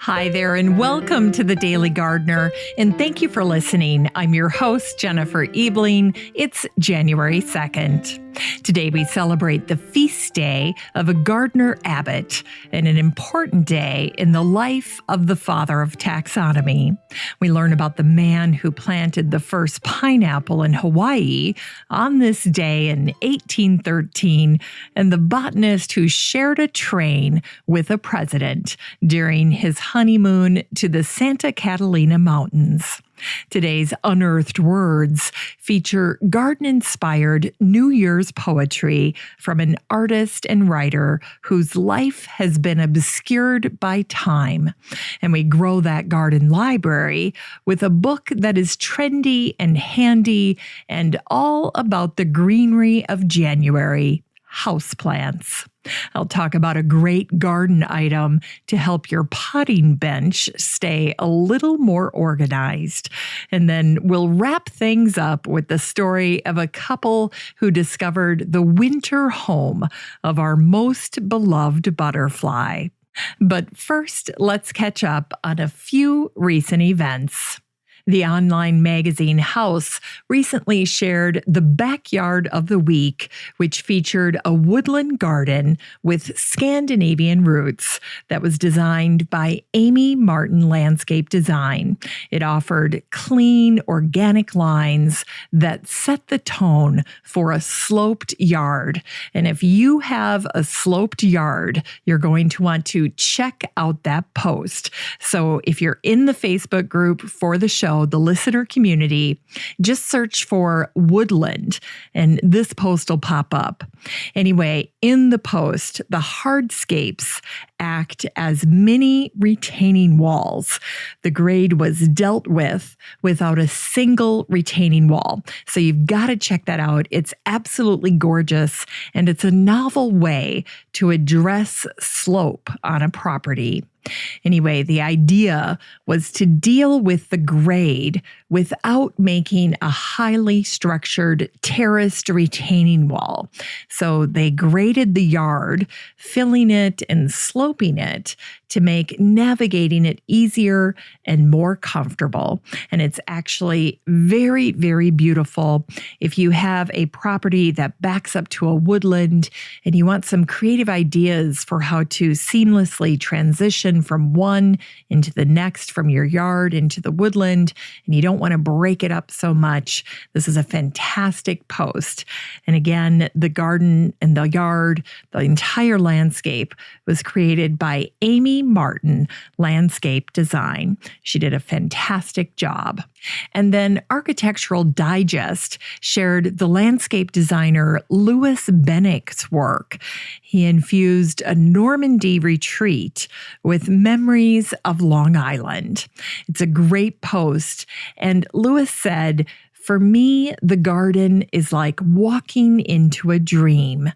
Hi there, and welcome to the Daily Gardener, and thank you for listening. I'm your host, Jennifer Ebling. It's January 2nd. Today we celebrate the feast day of a gardener abbot and an important day in the life of the father of taxonomy. We learn about the man who planted the first pineapple in Hawaii on this day in 1813 and the botanist who shared a train with a president during his honeymoon to the Santa Catalina Mountains. Today's Unearthed Words feature garden-inspired New Year's poetry from an artist and writer whose life has been obscured by time. And we grow that garden library with a book that is trendy and handy and all about the greenery of January, houseplants. I'll talk about a great garden item to help your potting bench stay a little more organized. And then we'll wrap things up with the story of a couple who discovered the winter home of our most beloved butterfly. But first, let's catch up on a few recent events. The online magazine House recently shared the Backyard of the Week, which featured a woodland garden with Scandinavian roots that was designed by Amy Martin Landscape Design. It offered clean, organic lines that set the tone for a sloped yard. And if you have a sloped yard, you're going to want to check out that post. So if you're in the Facebook group for the show, the listener community, just search for Woodland and this post will pop up. Anyway, in the post, the hardscapes act as mini retaining walls. The grade was dealt with without a single retaining wall. So you've got to check that out. It's absolutely gorgeous, and it's a novel way to address slope on a property. Anyway, the idea was to deal with the grade without making a highly structured terraced retaining wall. So they graded the yard, filling it and sloping it to make navigating it easier and more comfortable. And it's actually very, very beautiful. If you have a property that backs up to a woodland and you want some creative ideas for how to seamlessly transition from one into the next, from your yard into the woodland, and you don't want to break it up so much, this is a fantastic post. And again, the garden and the yard, the entire landscape was created by Amy Martin Landscape Design. She did a fantastic job. And then Architectural Digest shared the landscape designer Louis Benech's work. He infused a Normandy retreat with memories of Long Island. It's a great post. And Louis said, "For me, the garden is like walking into a dream,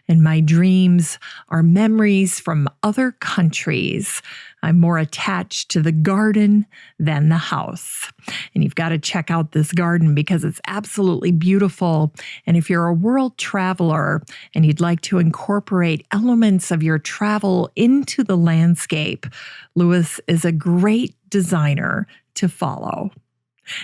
and my dreams are memories from other countries. I'm more attached to the garden than the house." And you've got to check out this garden because it's absolutely beautiful. And if you're a world traveler and you'd like to incorporate elements of your travel into the landscape, Louis is a great designer to follow.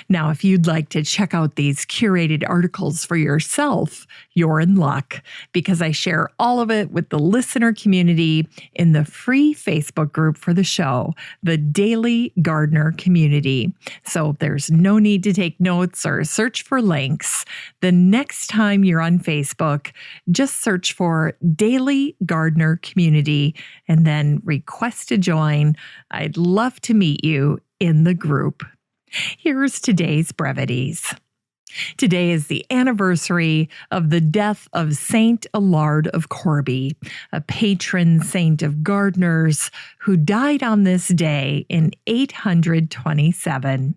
Now, if you'd like to check out these curated articles for yourself, you're in luck because I share all of it with the listener community in the free Facebook group for the show, the Daily Gardener Community. So there's no need to take notes or search for links. The next time you're on Facebook, just search for Daily Gardener Community and then request to join. I'd love to meet you in the group. Here's today's brevities. Today is the anniversary of the death of Saint Adelard of Corbie, a patron saint of gardeners who died on this day in 827.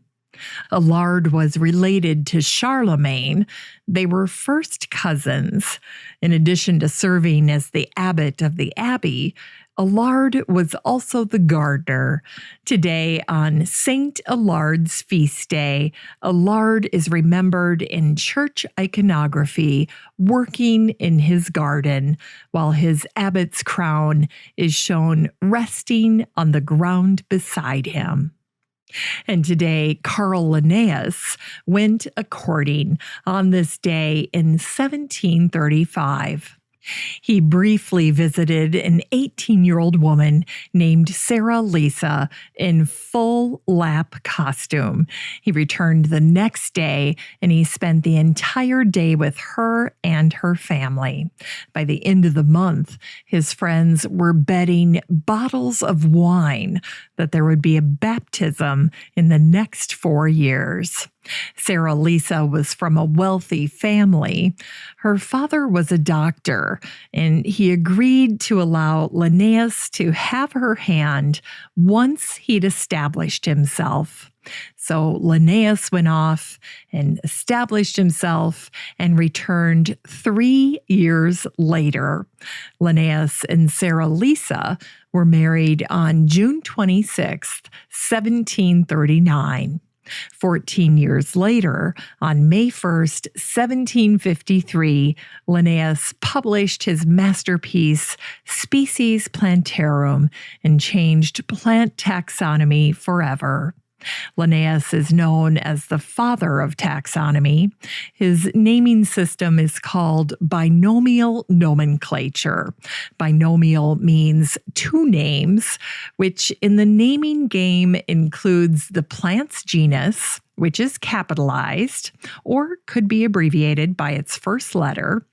Adelard was related to Charlemagne. They were first cousins. In addition to serving as the abbot of the abbey, Adelard was also the gardener. Today, on Saint Adelard's feast day, Adelard is remembered in church iconography, working in his garden, while his abbot's crown is shown resting on the ground beside him. And today, Carl Linnaeus went a courting on this day in 1735. He briefly visited an 18-year-old woman named Sarah Lisa in full lap costume. He returned the next day, and he spent the entire day with her and her family. By the end of the month, his friends were betting bottles of wine that there would be a baptism in the next 4 years. Sarah Lisa was from a wealthy family. Her father was a doctor, and he agreed to allow Linnaeus to have her hand once he'd established himself. So Linnaeus went off and established himself and returned 3 years later. Linnaeus and Sarah Lisa were married on June 26, 1739. 14 years later, on May 1st, 1753, Linnaeus published his masterpiece, Species Plantarum, and changed plant taxonomy forever. Linnaeus is known as the father of taxonomy. His naming system is called binomial nomenclature. Binomial means two names, which in the naming game includes the plant's genus, which is capitalized or could be abbreviated by its first letter,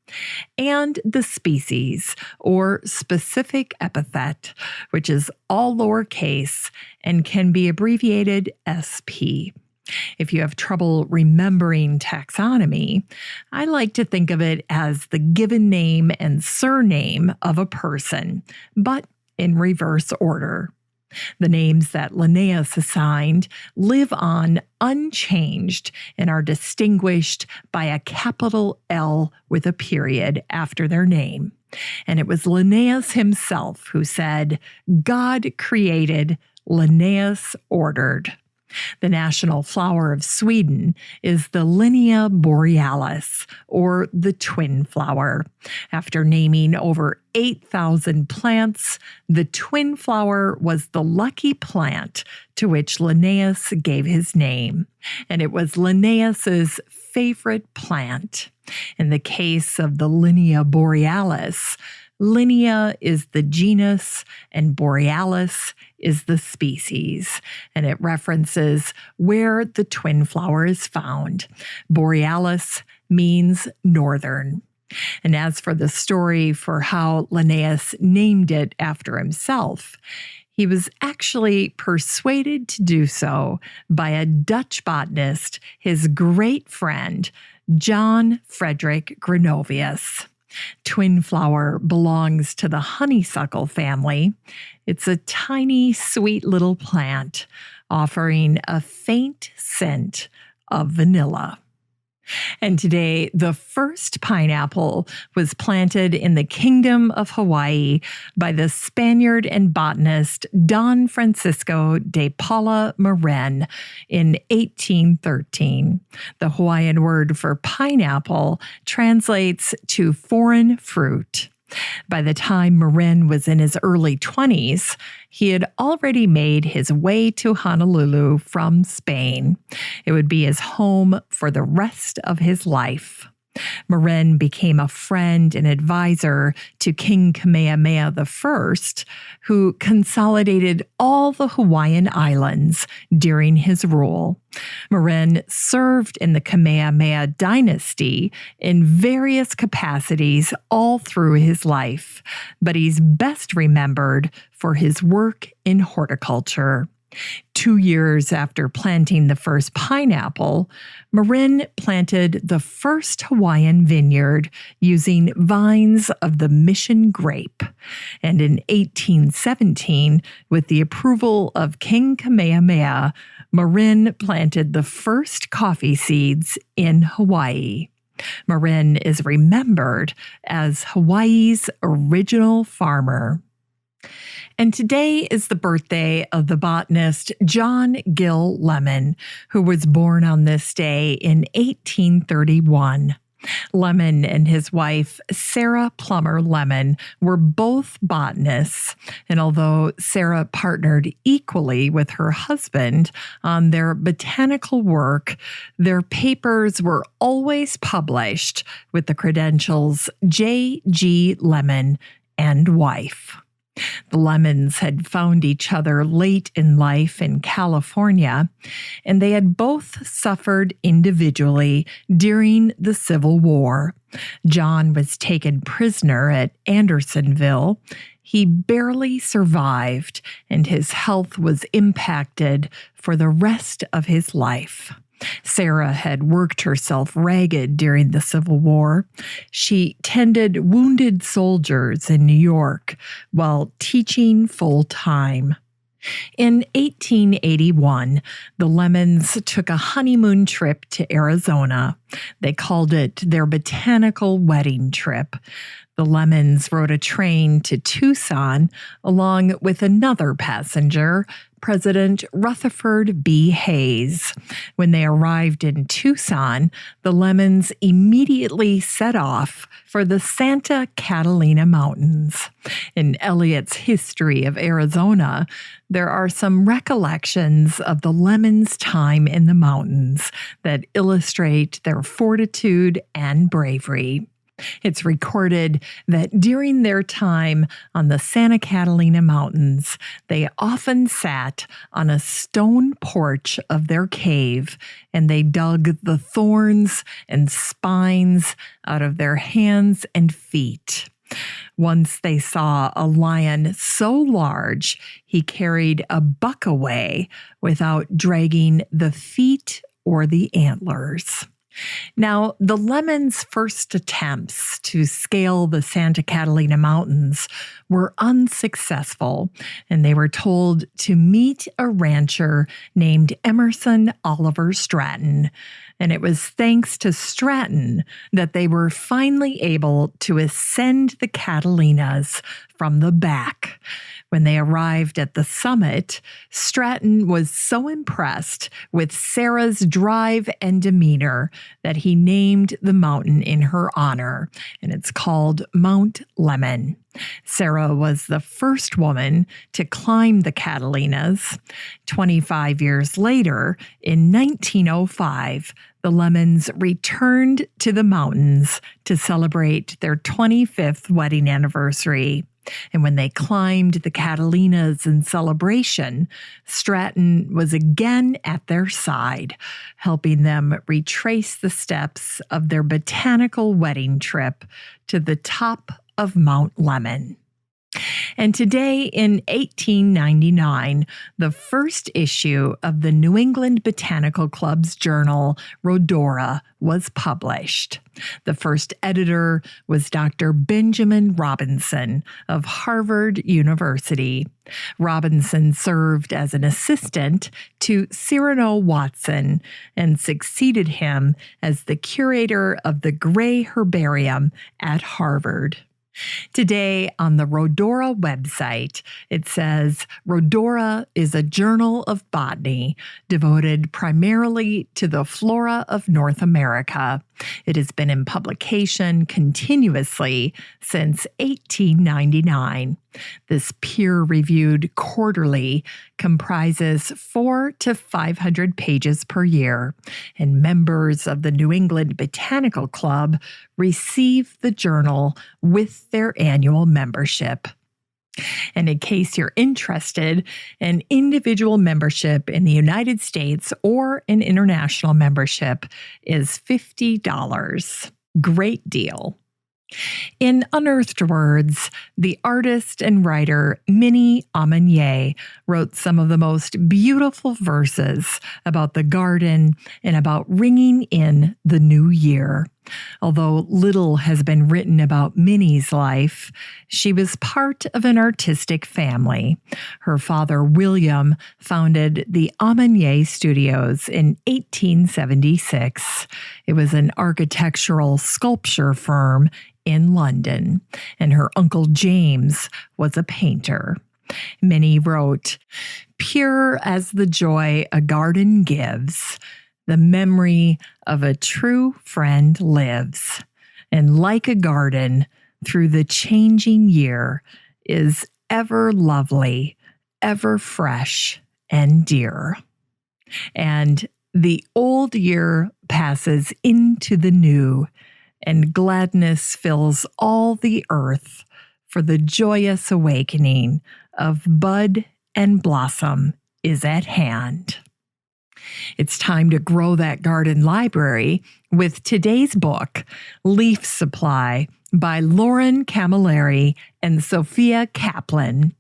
and the species or specific epithet, which is all lowercase and can be abbreviated SP. If you have trouble remembering taxonomy, I like to think of it as the given name and surname of a person, but in reverse order. The names that Linnaeus assigned live on unchanged and are distinguished by a capital L with a period after their name. And it was Linnaeus himself who said, "God created, Linnaeus ordered." The national flower of Sweden is the Linnea borealis, or the twin flower. After naming over 8,000 plants, the twin flower was the lucky plant to which Linnaeus gave his name. And it was Linnaeus's favorite plant. In the case of the Linnea borealis, Linnea is the genus and borealis is the species, and it references where the twin flower is found. Borealis means northern. And as for the story for how Linnaeus named it after himself, he was actually persuaded to do so by a Dutch botanist, his great friend, John Frederick Gronovius. Twin flower belongs to the honeysuckle family. It's a tiny, sweet little plant offering a faint scent of vanilla. And today, the first pineapple was planted in the Kingdom of Hawaii by the Spaniard and botanist Don Francisco de Paula Marin in 1813. The Hawaiian word for pineapple translates to foreign fruit. By the time Marin was in his early 20s, he had already made his way to Honolulu from Spain. It would be his home for the rest of his life. Marin became a friend and advisor to King Kamehameha I, who consolidated all the Hawaiian islands during his rule. Marin served in the Kamehameha dynasty in various capacities all through his life, but he's best remembered for his work in horticulture. 2 years after planting the first pineapple, Marin planted the first Hawaiian vineyard using vines of the mission grape. And in 1817, with the approval of King Kamehameha, Marin planted the first coffee seeds in Hawaii. Marin is remembered as Hawaii's original farmer. And today is the birthday of the botanist John Gill Lemon, who was born on this day in 1831. Lemon and his wife, Sarah Plummer Lemon, were both botanists. And although Sarah partnered equally with her husband on their botanical work, their papers were always published with the credentials J.G. Lemon and wife. The Lemons had found each other late in life in California, and they had both suffered individually during the Civil War. John was taken prisoner at Andersonville. He barely survived, and his health was impacted for the rest of his life. Sarah had worked herself ragged during the Civil War. She tended wounded soldiers in New York while teaching full-time. In 1881, the Lemons took a honeymoon trip to Arizona. They called it their botanical wedding trip. The Lemons rode a train to Tucson along with another passenger, President Rutherford B. Hayes. When they arrived in Tucson, the Lemons immediately set off for the Santa Catalina Mountains. In Eliot's History of Arizona, there are some recollections of the Lemons' time in the mountains that illustrate their fortitude and bravery. It's recorded that during their time on the Santa Catalina Mountains, they often sat on a stone porch of their cave and they dug the thorns and spines out of their hands and feet. Once they saw a lion so large, he carried a buck away without dragging the feet or the antlers. Now, the Lemons' first attempts to scale the Santa Catalina Mountains were unsuccessful, and they were told to meet a rancher named Emerson Oliver Stratton. And it was thanks to Stratton that they were finally able to ascend the Catalinas from the back. When they arrived at the summit, Stratton was so impressed with Sarah's drive and demeanor that he named the mountain in her honor, and it's called Mount Lemon. Sarah was the first woman to climb the Catalinas. 25 years later, in 1905, the Lemons returned to the mountains to celebrate their 25th wedding anniversary. And when they climbed the Catalinas in celebration, Stratton was again at their side, helping them retrace the steps of their botanical wedding trip to the top of Mount Lemon. And today in 1899, the first issue of the New England Botanical Club's journal, Rhodora, was published. The first editor was Dr. Benjamin Robinson of Harvard University. Robinson served as an assistant to Cyrano Watson and succeeded him as the curator of the Gray Herbarium at Harvard. Today on the Rhodora website, it says, Rhodora is a journal of botany devoted primarily to the flora of North America. It has been in publication continuously since 1899. This peer-reviewed quarterly comprises 400 to 500 pages per year, and members of the New England Botanical Club receive the journal with their annual membership. And in case you're interested, an individual membership in the United States or an international membership is $50. Great deal. In Unearthed Words, the artist and writer Minnie Amanier wrote some of the most beautiful verses about the garden and about ringing in the new year. Although little has been written about Minnie's life, she was part of an artistic family. Her father, William, founded the Aumonier Studios in 1876. It was an architectural sculpture firm in London, and her uncle James was a painter. Minnie wrote, "Pure as the joy a garden gives, the memory of a true friend lives, and like a garden through the changing year is ever lovely, ever fresh and dear." And the old year passes into the new, and gladness fills all the earth for the joyous awakening of bud and blossom is at hand. It's time to grow that garden library with today's book, Leaf Supply by Lauren Camilleri and Sophia Kaplan.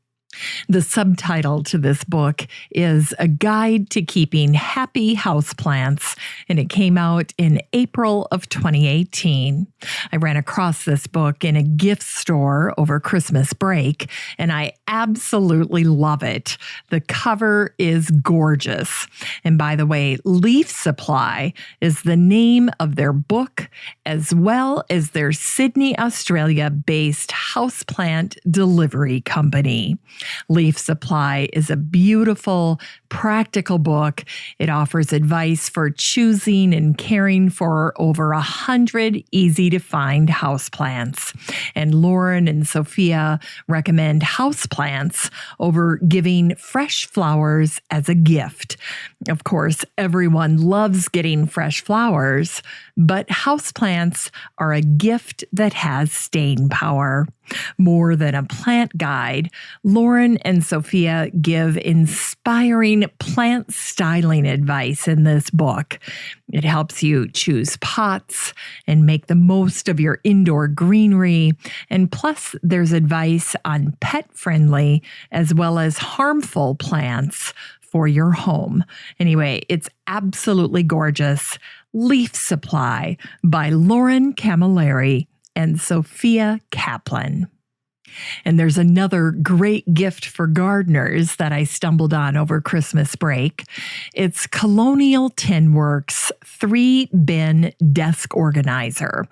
The subtitle to this book is A Guide to Keeping Happy Houseplants, and it came out in April of 2018. I ran across this book in a gift store over Christmas break, and I absolutely love it. The cover is gorgeous. And by the way, Leaf Supply is the name of their book, as well as their Sydney, Australia-based houseplant delivery company. Leaf Supply is a beautiful, practical book. It offers advice for choosing and caring for over 100 easy-to-find houseplants. And Lauren and Sophia recommend houseplants over giving fresh flowers as a gift. Of course, everyone loves getting fresh flowers, but houseplants are a gift that has staying power. More than a plant guide, Lauren and Sophia give inspiring plant styling advice in this book. It helps you choose pots and make the most of your indoor greenery. And plus, there's advice on pet-friendly as well as harmful plants for your home. Anyway, it's absolutely gorgeous. Leaf Supply by Lauren Camilleri and Sophia Kaplan. And there's another great gift for gardeners that I stumbled on over Christmas break. It's Colonial Tin Works 3-bin desk organizer.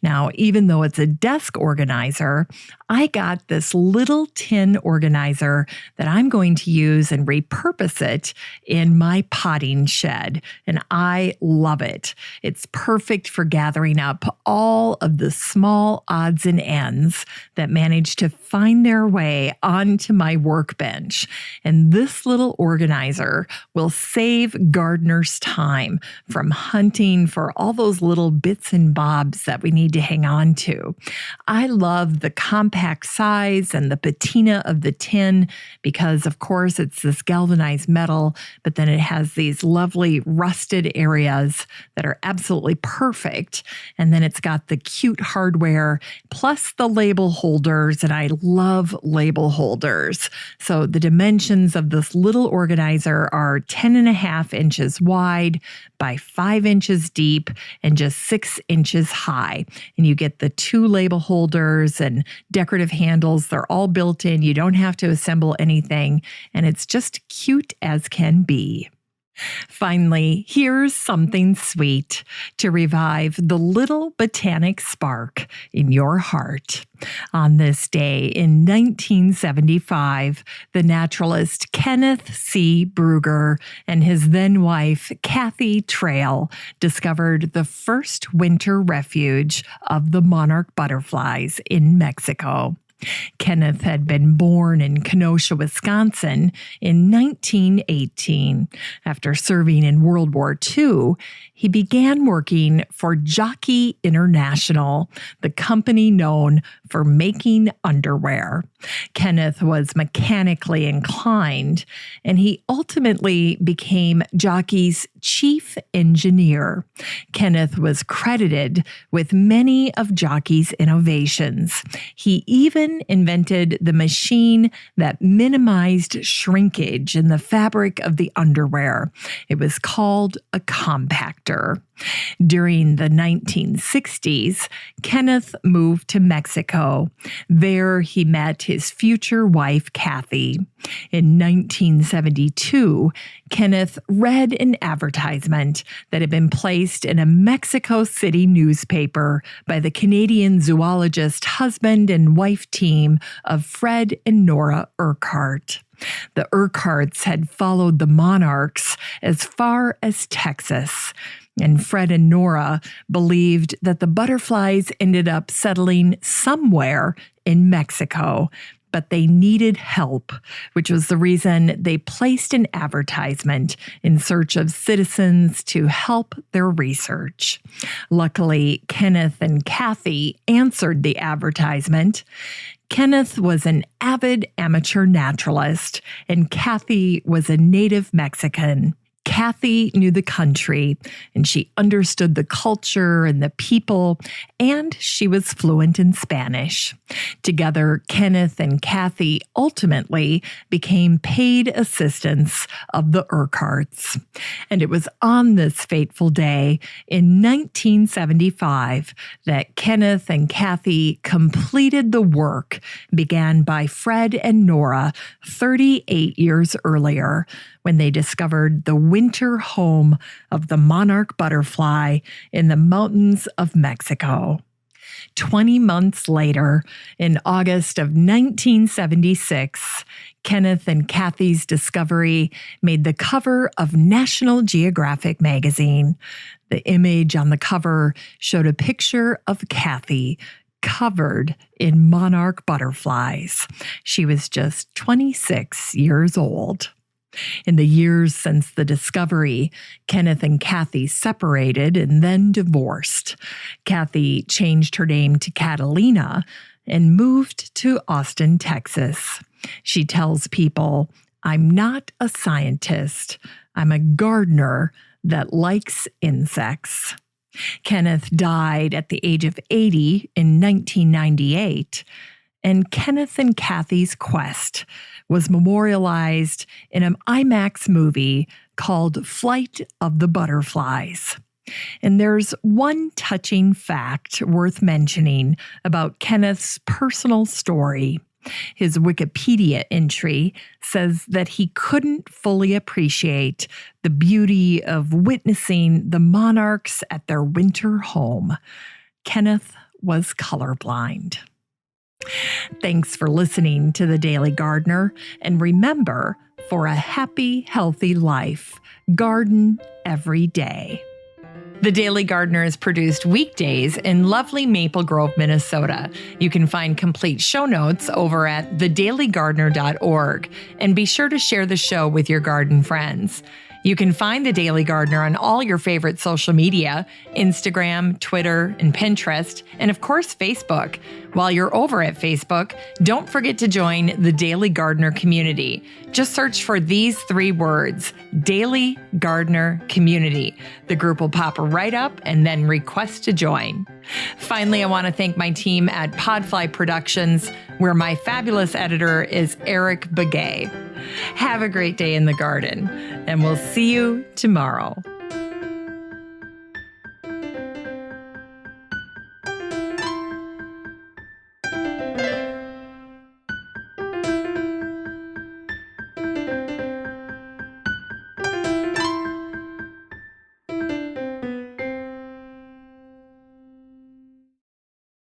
Now, even though it's a desk organizer, I got this little tin organizer that I'm going to use and repurpose it in my potting shed. And I love it. It's perfect for gathering up all of the small odds and ends that manage to find their way onto my workbench. And this little organizer will save gardeners time from hunting for all those little bits and bobs that we need to hang on to. I love the compact size and the patina of the tin because, of course, it's this galvanized metal, but then it has these lovely rusted areas that are absolutely perfect. And then it's got the cute hardware plus the label holders, and I love label holders. So the dimensions of this little organizer are 10.5 inches wide by 5 inches deep and just 6 inches high. And you get the 2 label holders and decorative handles. They're all built in. You don't have to assemble anything. And it's just cute as can be. Finally, here's something sweet to revive the little botanic spark in your heart. On this day in 1975, the naturalist Kenneth C. Brugger and his then-wife Kathy Trail discovered the first winter refuge of the monarch butterflies in Mexico. Kenneth had been born in Kenosha, Wisconsin in 1918. After serving in World War II, he began working for Jockey International, the company known for making underwear. Kenneth was mechanically inclined, and he ultimately became Jockey's chief engineer. Kenneth was credited with many of Jockey's innovations. He even invented the machine that minimized shrinkage in the fabric of the underwear. It was called a compactor. During the 1960s, Kenneth moved to Mexico. There, he met his future wife, Kathy. In 1972, Kenneth read an advertisement that had been placed in a Mexico City newspaper by the Canadian zoologist husband and wife team of Fred and Nora Urquhart. The Urquharts had followed the monarchs as far as Texas, and Fred and Nora believed that the butterflies ended up settling somewhere in Mexico, but they needed help, which was the reason they placed an advertisement in search of citizens to help their research. Luckily, Kenneth and Kathy answered the advertisement. Kenneth was an avid amateur naturalist, and Kathy was a native Mexican. Kathy knew the country, and she understood the culture and the people, and she was fluent in Spanish. Together, Kenneth and Kathy ultimately became paid assistants of the Urquharts. And it was on this fateful day in 1975 that Kenneth and Kathy completed the work began by Fred and Nora 38 years earlier, when they discovered the winter home of the monarch butterfly in the mountains of Mexico. 20 months later, in August of 1976, Kenneth and Kathy's discovery made the cover of National Geographic magazine. The image on the cover showed a picture of Kathy covered in monarch butterflies. She was just 26 years old. In the years since the discovery, Kenneth and Kathy separated and then divorced. Kathy changed her name to Catalina and moved to Austin, Texas. She tells people, "I'm not a scientist. I'm a gardener that likes insects." Kenneth died at the age of 80 in 1998. And Kenneth and Kathy's quest was memorialized in an IMAX movie called Flight of the Butterflies. And there's one touching fact worth mentioning about Kenneth's personal story. His Wikipedia entry says that he couldn't fully appreciate the beauty of witnessing the monarchs at their winter home. Kenneth was colorblind. Thanks for listening to The Daily Gardener, and remember, for a happy, healthy life, garden every day. The Daily Gardener is produced weekdays in lovely Maple Grove, Minnesota. You can find complete show notes over at thedailygardener.org, and be sure to share the show with your garden friends. You can find The Daily Gardener on all your favorite social media, Instagram, Twitter, and Pinterest, and of course, Facebook. While you're over at Facebook, don't forget to join the Daily Gardener community. Just search for these 3 words, Daily Gardener Community. The group will pop right up, and then request to join. Finally, I want to thank my team at Podfly Productions, where my fabulous editor is Eric Begay. Have a great day in the garden, and we'll see you tomorrow.